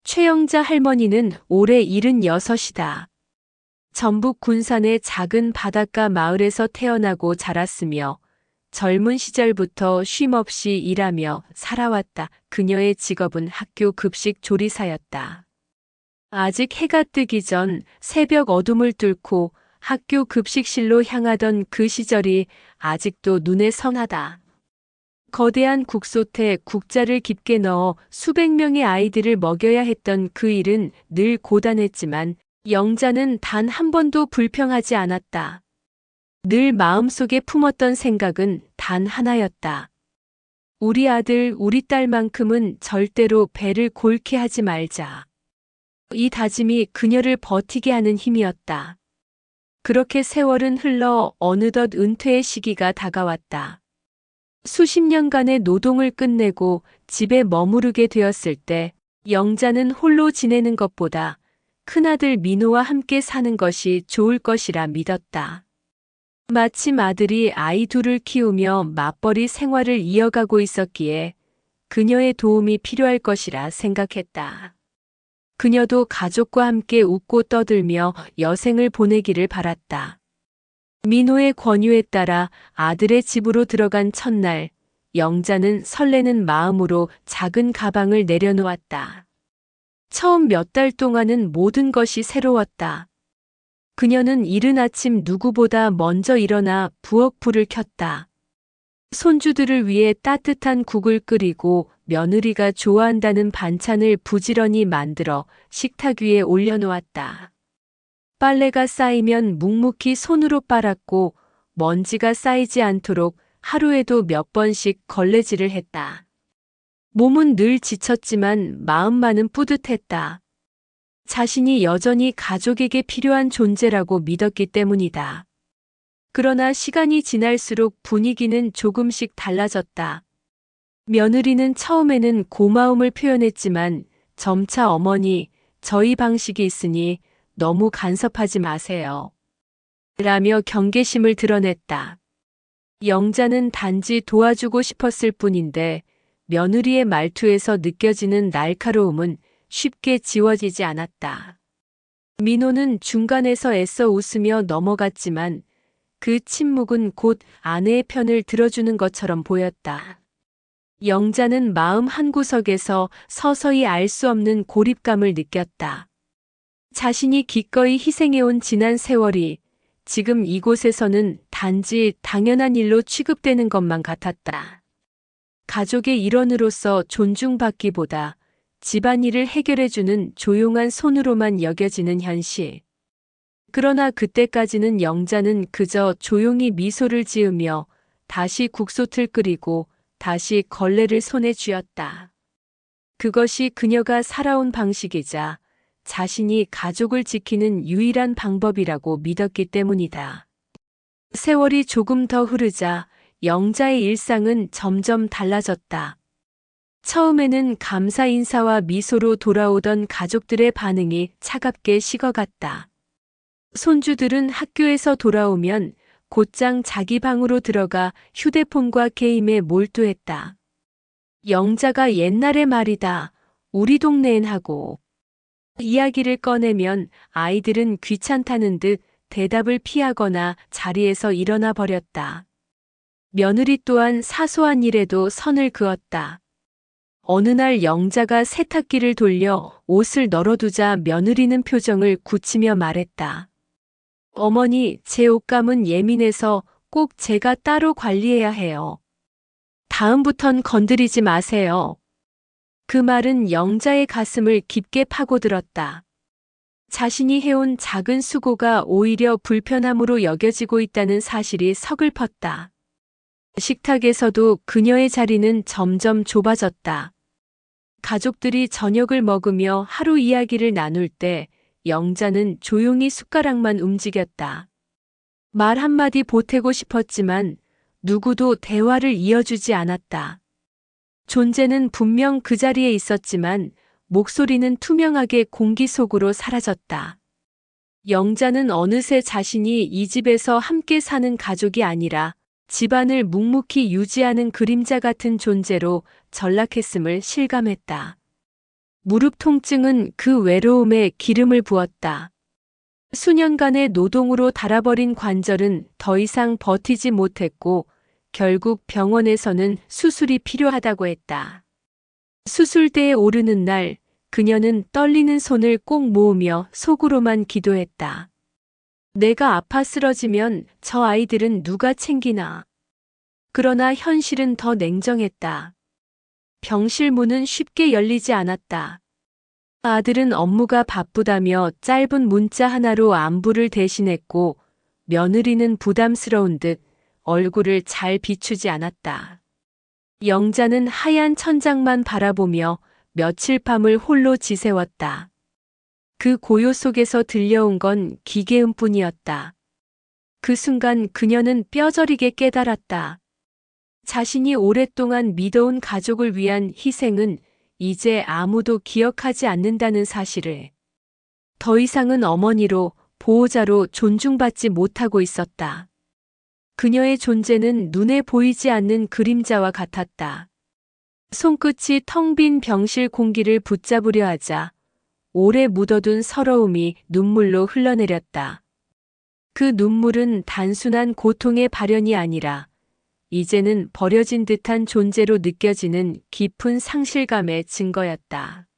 최영자 할머니는 올해 76이다. 전북 군산의 작은 바닷가 마을에서 태어나고 자랐으며 젊은 시절부터 쉼없이 일하며 살아왔다. 그녀의 직업은 학교 급식 조리사였다. 아직 해가 뜨기 전 새벽 어둠을 뚫고 학교 급식실로 향하던 그 시절이 아직도 눈에 선하다. 거대한 국솥에 국자를 깊게 넣어 수백 명의 아이들을 먹여야 했던 그 일은 늘 고단했지만 영자는 단 한 번도 불평하지 않았다. 늘 마음속에 품었던 생각은 단 하나였다. 우리 아들, 우리 딸만큼은 절대로 배를 골게 하지 말자. 이 다짐이 그녀를 버티게 하는 힘이었다. 그렇게 세월은 흘러 어느덧 은퇴의 시기가 다가왔다. 수십 년간의 노동을 끝내고 집에 머무르게 되었을 때 영자는 홀로 지내는 것보다 큰아들 민호와 함께 사는 것이 좋을 것이라 믿었다. 마침 아들이 아이 둘을 키우며 맞벌이 생활을 이어가고 있었기에 그녀의 도움이 필요할 것이라 생각했다. 그녀도 가족과 함께 웃고 떠들며 여생을 보내기를 바랐다. 민호의 권유에 따라 아들의 집으로 들어간 첫날, 영자는 설레는 마음으로 작은 가방을 내려놓았다. 처음 몇 달 동안은 모든 것이 새로웠다. 그녀는 이른 아침 누구보다 먼저 일어나 부엌 불을 켰다. 손주들을 위해 따뜻한 국을 끓이고 며느리가 좋아한다는 반찬을 부지런히 만들어 식탁 위에 올려놓았다. 빨래가 쌓이면 묵묵히 손으로 빨았고 먼지가 쌓이지 않도록 하루에도 몇 번씩 걸레질을 했다. 몸은 늘 지쳤지만 마음만은 뿌듯했다. 자신이 여전히 가족에게 필요한 존재라고 믿었기 때문이다. 그러나 시간이 지날수록 분위기는 조금씩 달라졌다. 며느리는 처음에는 고마움을 표현했지만 점차 어머니, 저희 방식이 있으니 너무 간섭하지 마세요. 라며 경계심을 드러냈다. 영자는 단지 도와주고 싶었을 뿐인데 며느리의 말투에서 느껴지는 날카로움은 쉽게 지워지지 않았다. 민호는 중간에서 애써 웃으며 넘어갔지만 그 침묵은 곧 아내의 편을 들어주는 것처럼 보였다. 영자는 마음 한구석에서 서서히 알 수 없는 고립감을 느꼈다. 자신이 기꺼이 희생해온 지난 세월이 지금 이곳에서는 단지 당연한 일로 취급되는 것만 같았다. 가족의 일원으로서 존중받기보다 집안일을 해결해주는 조용한 손으로만 여겨지는 현실. 그러나 그때까지는 영자는 그저 조용히 미소를 지으며 다시 국솥을 끓이고 다시 걸레를 손에 쥐었다. 그것이 그녀가 살아온 방식이자 자신이 가족을 지키는 유일한 방법이라고 믿었기 때문이다. 세월이 조금 더 흐르자 영자의 일상은 점점 달라졌다. 처음에는 감사 인사와 미소로 돌아오던 가족들의 반응이 차갑게 식어갔다. 손주들은 학교에서 돌아오면 곧장 자기 방으로 들어가 휴대폰과 게임에 몰두했다. 영자가 옛날의 말이다. 우리 동네엔 하고. 이야기를 꺼내면 아이들은 귀찮다는 듯 대답을 피하거나 자리에서 일어나 버렸다. 며느리 또한 사소한 일에도 선을 그었다. 어느 날 영자가 세탁기를 돌려 옷을 널어두자 며느리는 표정을 굳히며 말했다. 어머니, 제 옷감은 예민해서 꼭 제가 따로 관리해야 해요. 다음부턴 건드리지 마세요. 그 말은 영자의 가슴을 깊게 파고들었다. 자신이 해온 작은 수고가 오히려 불편함으로 여겨지고 있다는 사실이 서글펐다. 식탁에서도 그녀의 자리는 점점 좁아졌다. 가족들이 저녁을 먹으며 하루 이야기를 나눌 때 영자는 조용히 숟가락만 움직였다. 말 한마디 보태고 싶었지만 누구도 대화를 이어주지 않았다. 존재는 분명 그 자리에 있었지만 목소리는 투명하게 공기 속으로 사라졌다. 영자는 어느새 자신이 이 집에서 함께 사는 가족이 아니라 집안을 묵묵히 유지하는 그림자 같은 존재로 전락했음을 실감했다. 무릎 통증은 그 외로움에 기름을 부었다. 수년간의 노동으로 닳아버린 관절은 더 이상 버티지 못했고 결국 병원에서는 수술이 필요하다고 했다. 수술대에 오르는 날 그녀는 떨리는 손을 꼭 모으며 속으로만 기도했다. 내가 아파 쓰러지면 저 아이들은 누가 챙기나. 그러나 현실은 더 냉정했다. 병실 문은 쉽게 열리지 않았다. 아들은 업무가 바쁘다며 짧은 문자 하나로 안부를 대신했고 며느리는 부담스러운 듯 얼굴을 잘 비추지 않았다. 영자는 하얀 천장만 바라보며 며칠 밤을 홀로 지새웠다. 그 고요 속에서 들려온 건 기계음뿐이었다. 그 순간 그녀는 뼈저리게 깨달았다. 자신이 오랫동안 믿어온 가족을 위한 희생은 이제 아무도 기억하지 않는다는 사실을. 더 이상은 어머니로, 보호자로 존중받지 못하고 있었다. 그녀의 존재는 눈에 보이지 않는 그림자와 같았다. 손끝이 텅 빈 병실 공기를 붙잡으려 하자 오래 묻어둔 서러움이 눈물로 흘러내렸다. 그 눈물은 단순한 고통의 발현이 아니라 이제는 버려진 듯한 존재로 느껴지는 깊은 상실감의 증거였다.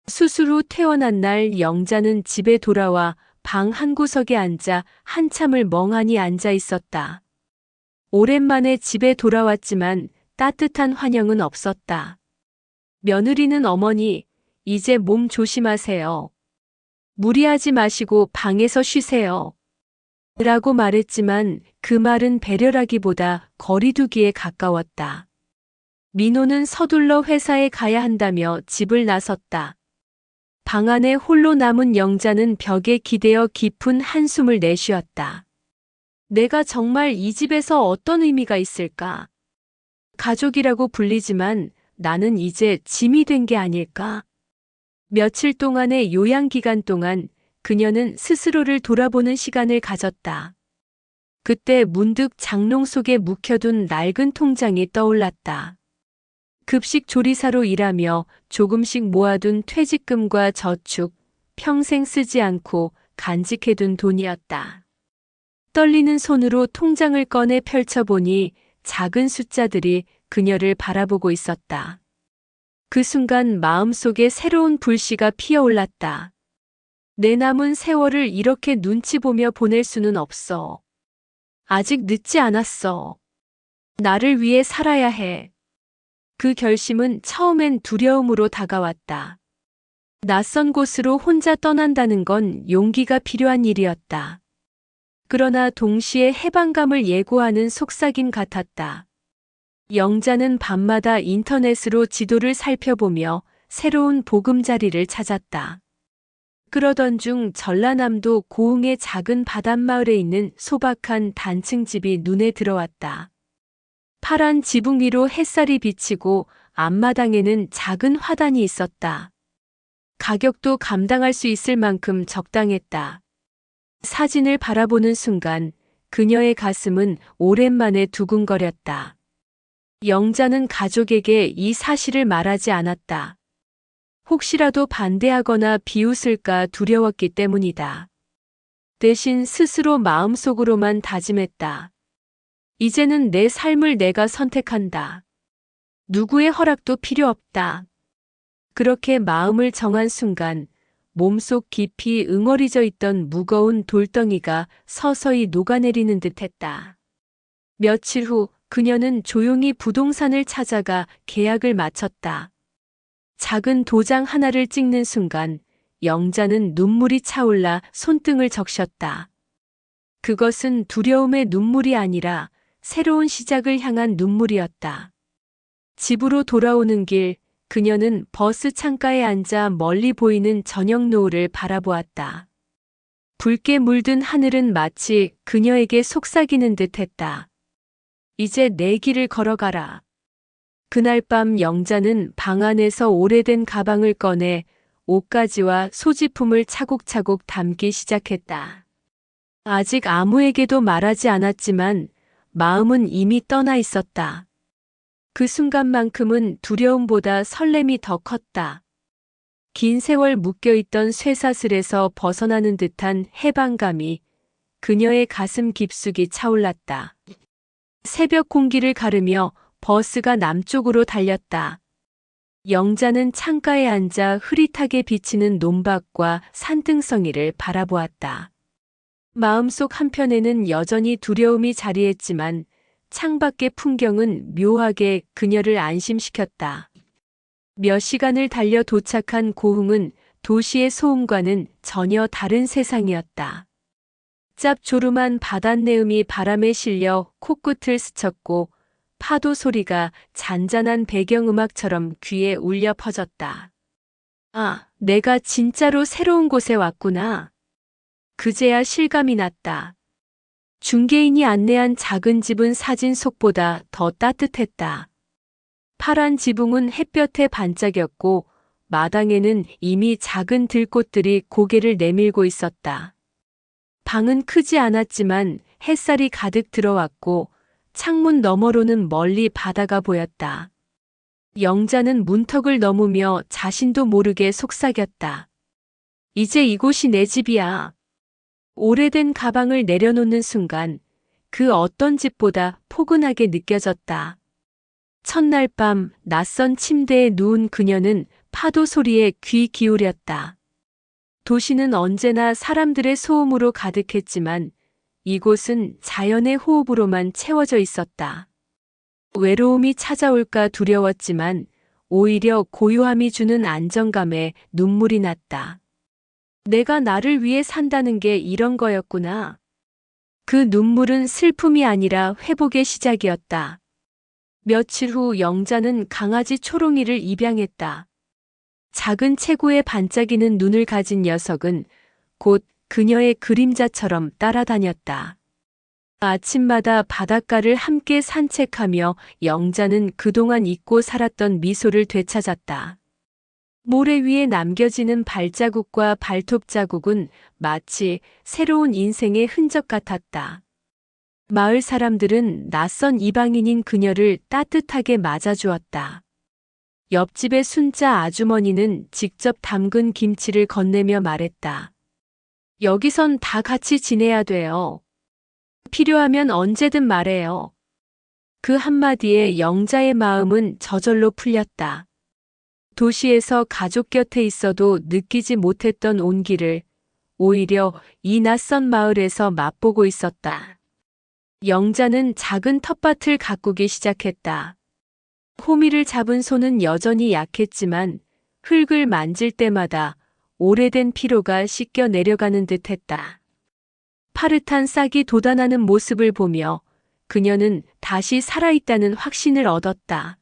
수술 후 퇴원한 날 영자는 집에 돌아와 방 한구석에 앉아 한참을 멍하니 앉아 있었다. 오랜만에 집에 돌아왔지만 따뜻한 환영은 없었다. 며느리는 어머니, 이제 몸 조심하세요. 무리하지 마시고 방에서 쉬세요. 라고 말했지만 그 말은 배려라기보다 거리두기에 가까웠다. 민호는 서둘러 회사에 가야 한다며 집을 나섰다. 방 안에 홀로 남은 영자는 벽에 기대어 깊은 한숨을 내쉬었다. 내가 정말 이 집에서 어떤 의미가 있을까? 가족이라고 불리지만 나는 이제 짐이 된 게 아닐까? 며칠 동안의 요양 기간 동안 그녀는 스스로를 돌아보는 시간을 가졌다. 그때 문득 장롱 속에 묵혀둔 낡은 통장이 떠올랐다. 급식 조리사로 일하며 조금씩 모아둔 퇴직금과 저축, 평생 쓰지 않고 간직해둔 돈이었다. 떨리는 손으로 통장을 꺼내 펼쳐보니 작은 숫자들이 그녀를 바라보고 있었다. 그 순간 마음속에 새로운 불씨가 피어올랐다. 내 남은 세월을 이렇게 눈치 보며 보낼 수는 없어. 아직 늦지 않았어. 나를 위해 살아야 해. 그 결심은 처음엔 두려움으로 다가왔다. 낯선 곳으로 혼자 떠난다는 건 용기가 필요한 일이었다. 그러나 동시에 해방감을 예고하는 속삭임 같았다. 영자는 밤마다 인터넷으로 지도를 살펴보며 새로운 보금자리를 찾았다. 그러던 중 전라남도 고흥의 작은 바닷마을에 있는 소박한 단층 집이 눈에 들어왔다. 파란 지붕 위로 햇살이 비치고 앞마당에는 작은 화단이 있었다. 가격도 감당할 수 있을 만큼 적당했다. 사진을 바라보는 순간 그녀의 가슴은 오랜만에 두근거렸다. 영자는 가족에게 이 사실을 말하지 않았다. 혹시라도 반대하거나 비웃을까 두려웠기 때문이다. 대신 스스로 마음속으로만 다짐했다. 이제는 내 삶을 내가 선택한다. 누구의 허락도 필요 없다. 그렇게 마음을 정한 순간 몸속 깊이 응어리져 있던 무거운 돌덩이가 서서히 녹아내리는 듯했다. 며칠 후 그녀는 조용히 부동산을 찾아가 계약을 마쳤다. 작은 도장 하나를 찍는 순간 영자는 눈물이 차올라 손등을 적셨다. 그것은 두려움의 눈물이 아니라 새로운 시작을 향한 눈물이었다. 집으로 돌아오는 길, 그녀는 버스 창가에 앉아 멀리 보이는 저녁 노을을 바라보았다. 붉게 물든 하늘은 마치 그녀에게 속삭이는 듯했다. 이제 내 길을 걸어가라. 그날 밤 영자는 방 안에서 오래된 가방을 꺼내 옷가지와 소지품을 차곡차곡 담기 시작했다. 아직 아무에게도 말하지 않았지만 마음은 이미 떠나 있었다. 그 순간만큼은 두려움보다 설렘이 더 컸다. 긴 세월 묶여있던 쇠사슬에서 벗어나는 듯한 해방감이 그녀의 가슴 깊숙이 차올랐다. 새벽 공기를 가르며 버스가 남쪽으로 달렸다. 영자는 창가에 앉아 흐릿하게 비치는 논밭과 산등성이를 바라보았다. 마음속 한편에는 여전히 두려움이 자리했지만 창밖의 풍경은 묘하게 그녀를 안심시켰다. 몇 시간을 달려 도착한 고흥은 도시의 소음과는 전혀 다른 세상이었다. 짭조름한 바닷내음이 바람에 실려 코끝을 스쳤고 파도 소리가 잔잔한 배경음악처럼 귀에 울려 퍼졌다. 아, 내가 진짜로 새로운 곳에 왔구나. 그제야 실감이 났다. 중개인이 안내한 작은 집은 사진 속보다 더 따뜻했다. 파란 지붕은 햇볕에 반짝였고 마당에는 이미 작은 들꽃들이 고개를 내밀고 있었다. 방은 크지 않았지만 햇살이 가득 들어왔고 창문 너머로는 멀리 바다가 보였다. 영자는 문턱을 넘으며 자신도 모르게 속삭였다. 이제 이곳이 내 집이야. 오래된 가방을 내려놓는 순간 그 어떤 집보다 포근하게 느껴졌다. 첫날 밤 낯선 침대에 누운 그녀는 파도 소리에 귀 기울였다. 도시는 언제나 사람들의 소음으로 가득했지만 이곳은 자연의 호흡으로만 채워져 있었다. 외로움이 찾아올까 두려웠지만 오히려 고요함이 주는 안정감에 눈물이 났다. 내가 나를 위해 산다는 게 이런 거였구나. 그 눈물은 슬픔이 아니라 회복의 시작이었다. 며칠 후 영자는 강아지 초롱이를 입양했다. 작은 체구에 반짝이는 눈을 가진 녀석은 곧 그녀의 그림자처럼 따라다녔다. 아침마다 바닷가를 함께 산책하며 영자는 그동안 잊고 살았던 미소를 되찾았다. 모래 위에 남겨지는 발자국과 발톱 자국은 마치 새로운 인생의 흔적 같았다. 마을 사람들은 낯선 이방인인 그녀를 따뜻하게 맞아주었다. 옆집의 순자 아주머니는 직접 담근 김치를 건네며 말했다. 여기선 다 같이 지내야 돼요. 필요하면 언제든 말해요. 그 한마디에 영자의 마음은 저절로 풀렸다. 도시에서 가족 곁에 있어도 느끼지 못했던 온기를 오히려 이 낯선 마을에서 맛보고 있었다. 영자는 작은 텃밭을 가꾸기 시작했다. 호미를 잡은 손은 여전히 약했지만 흙을 만질 때마다 오래된 피로가 씻겨 내려가는 듯했다. 파릇한 싹이 돋아나는 모습을 보며 그녀는 다시 살아있다는 확신을 얻었다.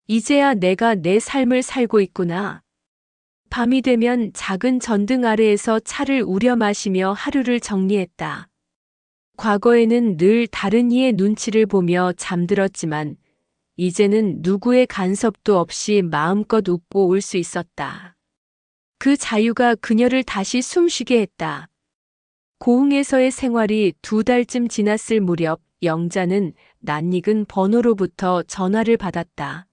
이제야 내가 내 삶을 살고 있구나. 밤이 되면 작은 전등 아래에서 차를 우려 마시며 하루를 정리했다. 과거에는 늘 다른 이의 눈치를 보며 잠들었지만 이제는 누구의 간섭도 없이 마음껏 웃고 올 수 있었다. 그 자유가 그녀를 다시 숨쉬게 했다. 고흥에서의 생활이 2달쯤 지났을 무렵 영자는 낯익은 번호로부터 전화를 받았다.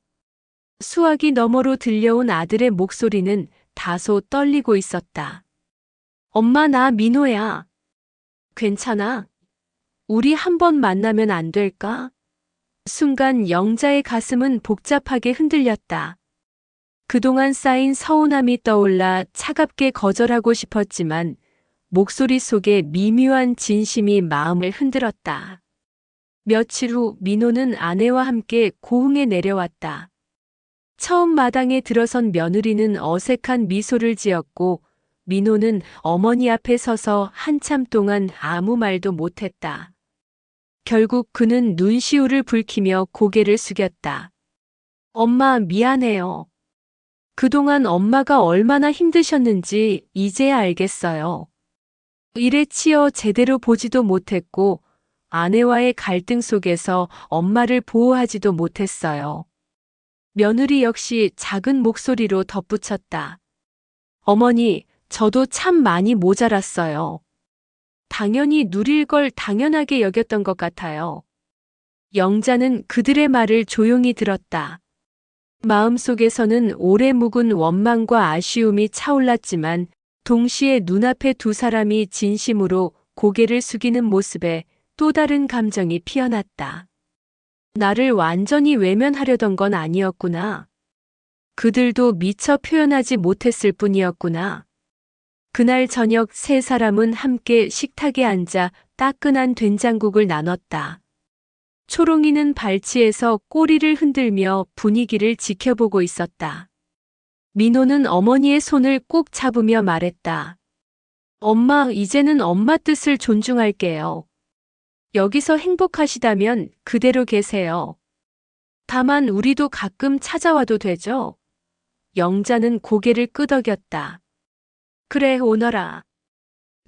수화기 너머로 들려온 아들의 목소리는 다소 떨리고 있었다. 엄마, 나 민호야. 괜찮아? 우리 한번 만나면 안 될까? 순간 영자의 가슴은 복잡하게 흔들렸다. 그동안 쌓인 서운함이 떠올라 차갑게 거절하고 싶었지만 목소리 속에 미묘한 진심이 마음을 흔들었다. 며칠 후 민호는 아내와 함께 고흥에 내려왔다. 처음 마당에 들어선 며느리는 어색한 미소를 지었고 민호는 어머니 앞에 서서 한참 동안 아무 말도 못했다. 결국 그는 눈시울을 붉히며 고개를 숙였다. 엄마, 미안해요. 그동안 엄마가 얼마나 힘드셨는지 이제야 알겠어요. 일에 치여 제대로 보지도 못했고 아내와의 갈등 속에서 엄마를 보호하지도 못했어요. 며느리 역시 작은 목소리로 덧붙였다. 어머니, 저도 참 많이 모자랐어요. 당연히 누릴 걸 당연하게 여겼던 것 같아요. 영자는 그들의 말을 조용히 들었다. 마음속에서는 오래 묵은 원망과 아쉬움이 차올랐지만 동시에 눈앞에 두 사람이 진심으로 고개를 숙이는 모습에 또 다른 감정이 피어났다. 나를 완전히 외면하려던 건 아니었구나. 그들도 미처 표현하지 못했을 뿐이었구나. 그날 저녁 세 사람은 함께 식탁에 앉아 따끈한 된장국을 나눴다. 초롱이는 발치에서 꼬리를 흔들며 분위기를 지켜보고 있었다. 민호는 어머니의 손을 꼭 잡으며 말했다. 엄마, 이제는 엄마 뜻을 존중할게요. 여기서 행복하시다면 그대로 계세요. 다만 우리도 가끔 찾아와도 되죠? 영자는 고개를 끄덕였다. 그래, 오너라.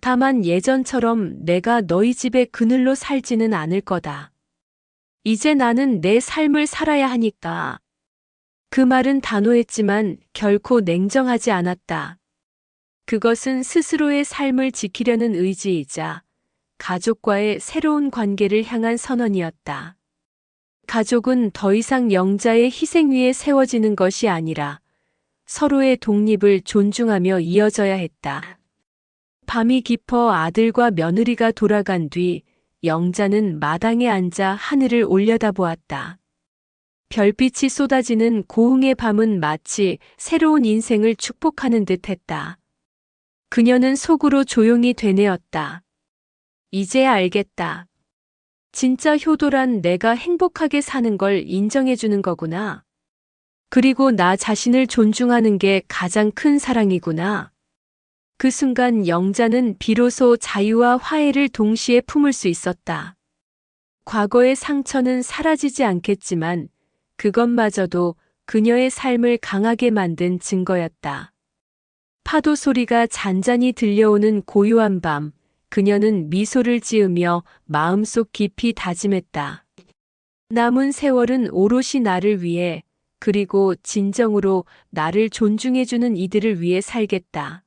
다만 예전처럼 내가 너희 집의 그늘로 살지는 않을 거다. 이제 나는 내 삶을 살아야 하니까. 그 말은 단호했지만 결코 냉정하지 않았다. 그것은 스스로의 삶을 지키려는 의지이자 가족과의 새로운 관계를 향한 선언이었다. 가족은 더 이상 영자의 희생 위에 세워지는 것이 아니라 서로의 독립을 존중하며 이어져야 했다. 밤이 깊어 아들과 며느리가 돌아간 뒤 영자는 마당에 앉아 하늘을 올려다보았다. 별빛이 쏟아지는 고흥의 밤은 마치 새로운 인생을 축복하는 듯 했다. 그녀는 속으로 조용히 되뇌었다. 이제야 알겠다. 진짜 효도란 내가 행복하게 사는 걸 인정해주는 거구나. 그리고 나 자신을 존중하는 게 가장 큰 사랑이구나. 그 순간 영자는 비로소 자유와 화해를 동시에 품을 수 있었다. 과거의 상처는 사라지지 않겠지만 그것마저도 그녀의 삶을 강하게 만든 증거였다. 파도 소리가 잔잔히 들려오는 고요한 밤, 그녀는 미소를 지으며 마음속 깊이 다짐했다. 남은 세월은 오롯이 나를 위해, 그리고 진정으로 나를 존중해주는 이들을 위해 살겠다.